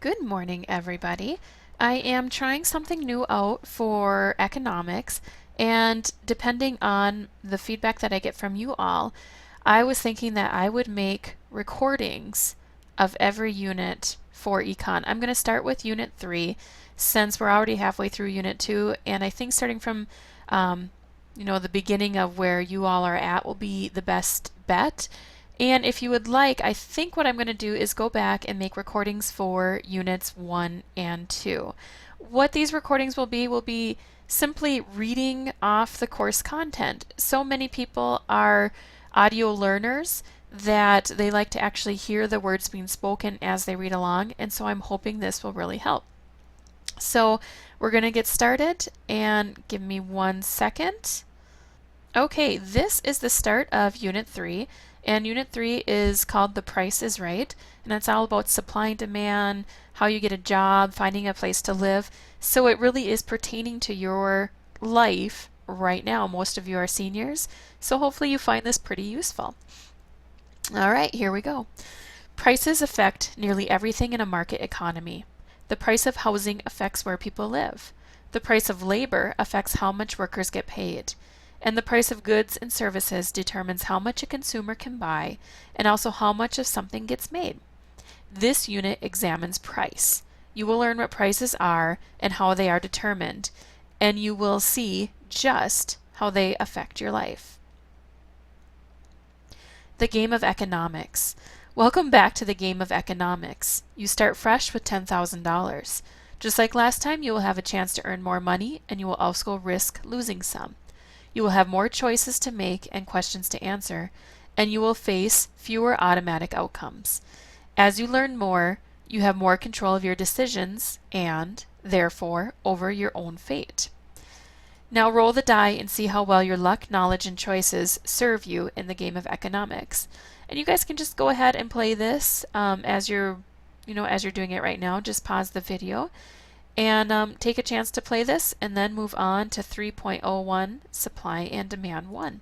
Good morning, everybody. I am trying something new out for economics, and depending on the feedback that I get from you all, I was thinking that I would make recordings of every unit for econ. I'm going to start with Unit 3 since we're already halfway through Unit 2, and I think starting from the beginning of where you all are at will be the best bet. And if you would like, I think what I'm going to do is go back and make recordings for Units 1 and 2. What these recordings will be simply reading off the course content. So many people are audio learners that they like to actually hear the words being spoken as they read along, and so I'm hoping this will really help. So we're going to get started, and give me 1 second. Okay, this is the start of Unit 3, and Unit 3 is called The Price is Right, and it's all about supply and demand, how you get a job, finding a place to live. So it really is pertaining to your life right now. Most of you are seniors, so hopefully you find this pretty useful. All right, here we go. Prices affect nearly everything in a market economy. The price of housing affects where people live. The price of labor affects how much workers get paid. And the price of goods and services determines how much a consumer can buy and also how much of something gets made. This unit examines price. You will learn what prices are and how they are determined, and you will see just how they affect your life. The game of economics. Welcome back to the game of economics. You start fresh with $10,000. Just like last time, you will have a chance to earn more money, and you will also risk losing some. You will have more choices to make and questions to answer, and you will face fewer automatic outcomes. As you learn more, you have more control of your decisions and, therefore, over your own fate. Now roll the die and see how well your luck, knowledge, and choices serve you in the game of economics. And you guys can just go ahead and play this as you're doing it right now. Just pause the video and take a chance to play this, and then move on to 3.01 Supply and Demand 1.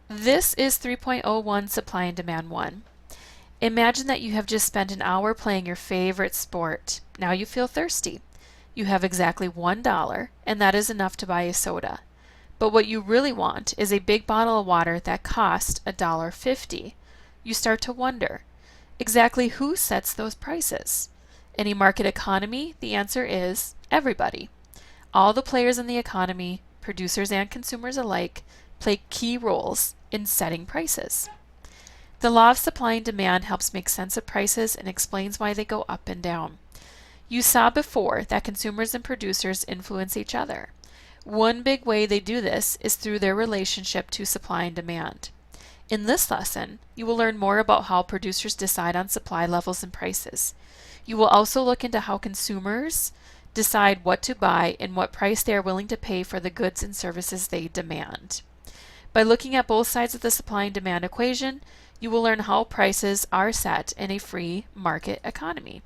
This is 3.01 Supply and Demand 1. Imagine that you have just spent an hour playing your favorite sport. Now you feel thirsty. You have exactly $1, and that is enough to buy a soda. But what you really want is a big bottle of water that costs $1.50. You start to wonder, exactly who sets those prices? In a market economy, the answer is everybody. All the players in the economy, producers and consumers alike, play key roles in setting prices. The law of supply and demand helps make sense of prices and explains why they go up and down. You saw before that consumers and producers influence each other. One big way they do this is through their relationship to supply and demand. In this lesson, you will learn more about how producers decide on supply levels and prices. You will also look into how consumers decide what to buy and what price they are willing to pay for the goods and services they demand. By looking at both sides of the supply and demand equation, you will learn how prices are set in a free market economy.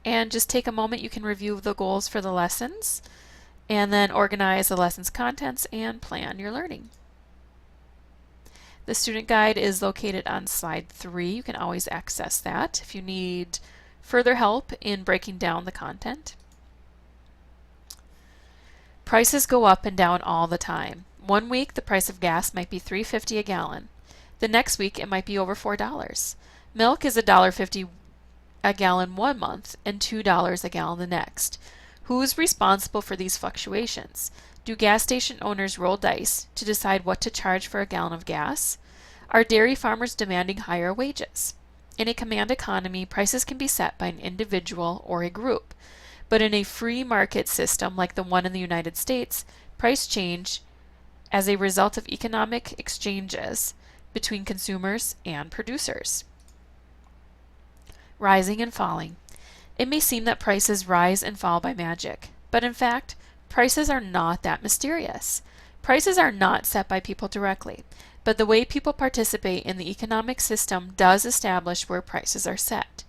And just take a moment, you can review the goals for the lessons, and then organize the lesson's contents and plan your learning. The student guide is located on slide 3. You can always access that if you need further help in breaking down the content. Prices go up and down all the time. One week the price of gas might be $3.50 a gallon. The next week it might be over $4. Milk is $1.50 a gallon one month and $2 a gallon the next. Who's responsible for these fluctuations? Do gas station owners roll dice to decide what to charge for a gallon of gas? Are dairy farmers demanding higher wages? In a command economy, prices can be set by an individual or a group. But in a free market system like the one in the United States, price change as a result of economic exchanges between consumers and producers. Rising and falling. It may seem that prices rise and fall by magic, but in fact, prices are not that mysterious. Prices are not set by people directly, but the way people participate in the economic system does establish where prices are set.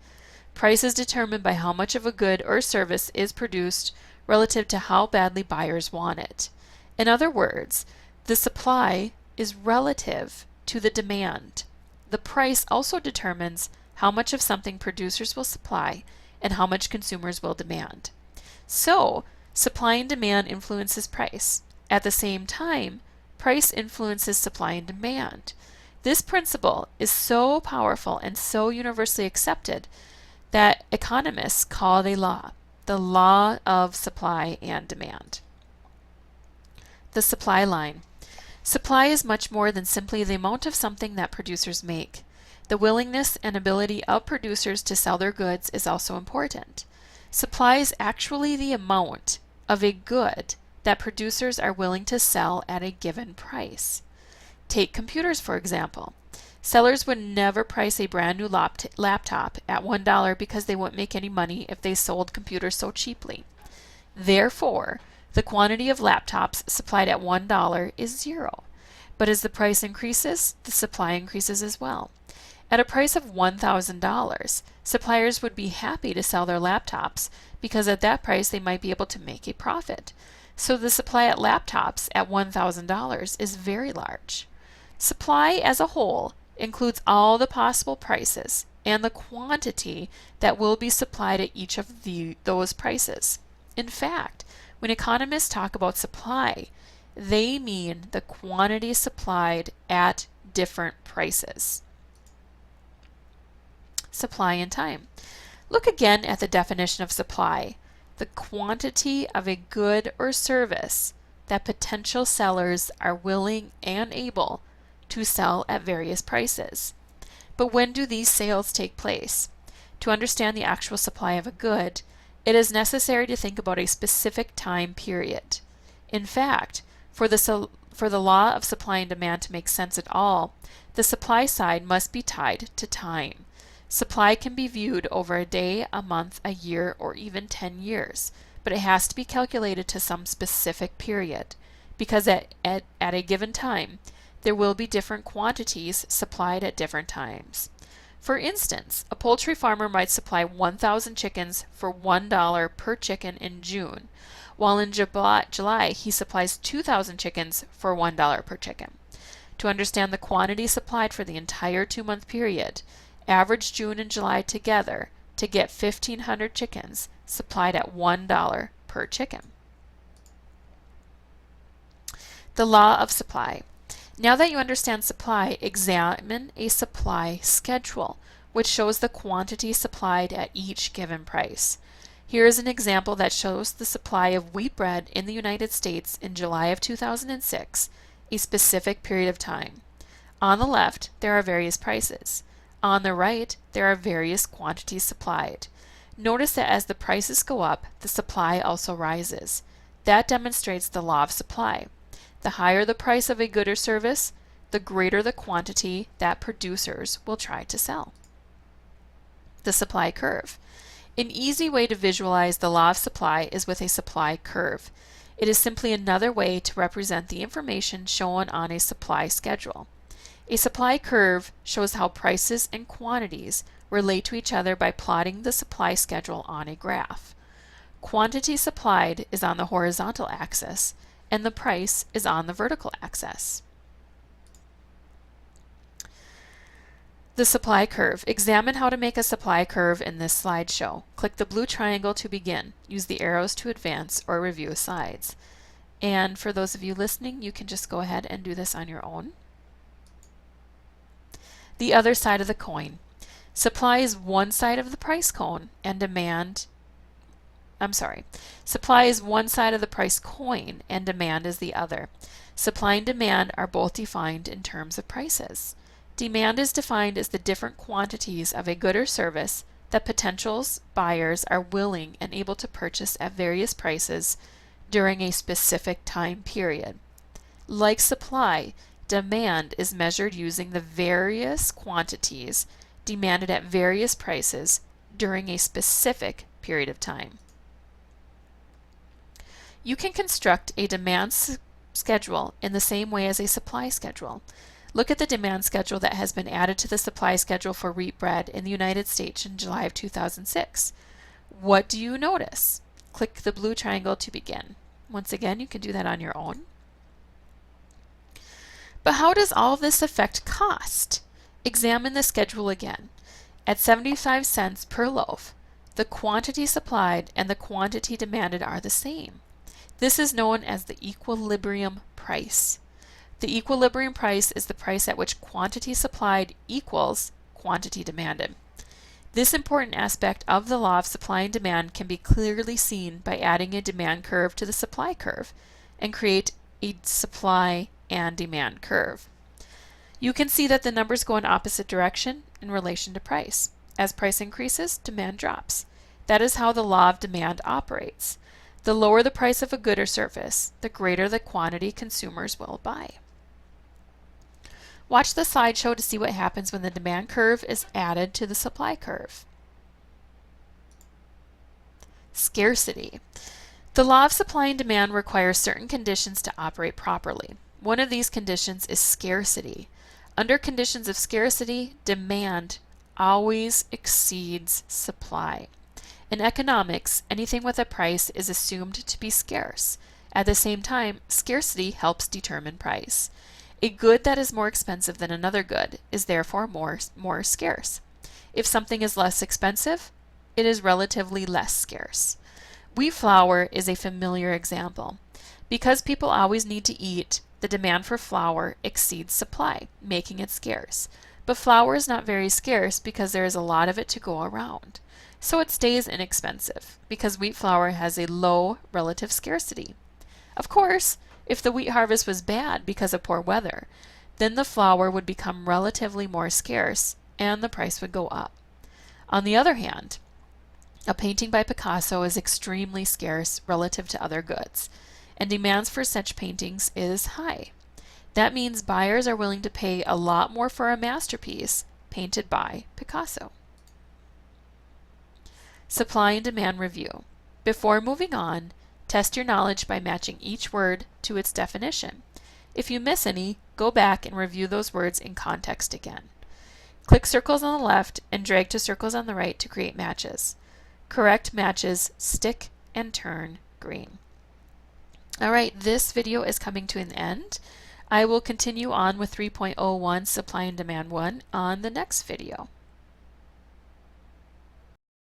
Price is determined by how much of a good or service is produced relative to how badly buyers want it. In other words, the supply is relative to the demand. The price also determines how much of something producers will supply and how much consumers will demand. So, supply and demand influences price. At the same time, price influences supply and demand. This principle is so powerful and so universally accepted that economists call it a law, the law of supply and demand. The supply line. Supply is much more than simply the amount of something that producers make. The willingness and ability of producers to sell their goods is also important. Supply is actually the amount of a good that producers are willing to sell at a given price. Take computers, for example. Sellers would never price a brand new laptop at $1 because they wouldn't make any money if they sold computers so cheaply. Therefore, the quantity of laptops supplied at $1 is zero. But as the price increases, the supply increases as well. At a price of $1,000, suppliers would be happy to sell their laptops because at that price they might be able to make a profit. So the supply at laptops at $1,000 is very large. Supply as a whole includes all the possible prices and the quantity that will be supplied at each of those prices. In fact, when economists talk about supply, they mean the quantity supplied at different prices. Supply and time. Look again at the definition of supply, the quantity of a good or service that potential sellers are willing and able to sell at various prices. But when do these sales take place? To understand the actual supply of a good, it is necessary to think about a specific time period. In fact, for the law of supply and demand to make sense at all, the supply side must be tied to time. Supply can be viewed over a day, a month, a year, or even 10 years, but it has to be calculated to some specific period, because at a given time, there will be different quantities supplied at different times. For instance, a poultry farmer might supply 1,000 chickens for $1 per chicken in June, while in July he supplies 2,000 chickens for $1 per chicken. To understand the quantity supplied for the entire 2-month period, average June and July together to get 1,500 chickens supplied at $1 per chicken. The law of supply. Now that you understand supply, examine a supply schedule, which shows the quantity supplied at each given price. Here is an example that shows the supply of wheat bread in the United States in July of 2006, a specific period of time. On the left, there are various prices. On the right, there are various quantities supplied. Notice that as the prices go up, the supply also rises. That demonstrates the law of supply. The higher the price of a good or service, the greater the quantity that producers will try to sell. The supply curve. An easy way to visualize the law of supply is with a supply curve. It is simply another way to represent the information shown on a supply schedule. A supply curve shows how prices and quantities relate to each other by plotting the supply schedule on a graph. Quantity supplied is on the horizontal axis, and the price is on the vertical axis. The supply curve. Examine how to make a supply curve in this slideshow. Click the blue triangle to begin. Use the arrows to advance or review slides. And for those of you listening, you can just go ahead and do this on your own. The other side of the coin. Supply is one side of the price cone and supply is one side of the price coin and demand is the other. Supply and demand are both defined in terms of prices. Demand is defined as the different quantities of a good or service that potential buyers are willing and able to purchase at various prices during a specific time period. Like supply, demand is measured using the various quantities demanded at various prices during a specific period of time. You can construct a demand schedule in the same way as a supply schedule. Look at the demand schedule that has been added to the supply schedule for wheat bread in the United States in July of 2006. What do you notice? Click the blue triangle to begin. Once again, you can do that on your own. But how does all of this affect cost? Examine the schedule again. At 75 cents per loaf, the quantity supplied and the quantity demanded are the same. This is known as the equilibrium price. The equilibrium price is the price at which quantity supplied equals quantity demanded. This important aspect of the law of supply and demand can be clearly seen by adding a demand curve to the supply curve and create a supply and demand curve. You can see that the numbers go in opposite direction in relation to price. As price increases, demand drops. That is how the law of demand operates. The lower the price of a good or service, the greater the quantity consumers will buy. Watch the slideshow to see what happens when the demand curve is added to the supply curve. Scarcity. The law of supply and demand requires certain conditions to operate properly. One of these conditions is scarcity. Under conditions of scarcity, demand always exceeds supply. In economics, anything with a price is assumed to be scarce. At the same time, scarcity helps determine price. A good that is more expensive than another good is therefore more scarce. If something is less expensive, it is relatively less scarce. Wheat flour is a familiar example. Because people always need to eat, the demand for flour exceeds supply, making it scarce. But flour is not very scarce because there is a lot of it to go around. So it stays inexpensive because wheat flour has a low relative scarcity. Of course, if the wheat harvest was bad because of poor weather, then the flour would become relatively more scarce and the price would go up. On the other hand, a painting by Picasso is extremely scarce relative to other goods, and demands for such paintings is high. That means buyers are willing to pay a lot more for a masterpiece painted by Picasso. Supply and demand review. Before moving on, test your knowledge by matching each word to its definition. If you miss any, go back and review those words in context again. Click circles on the left and drag to circles on the right to create matches. Correct matches stick and turn green. Alright, this video is coming to an end. I will continue on with 3.01 Supply and Demand 1 on the next video.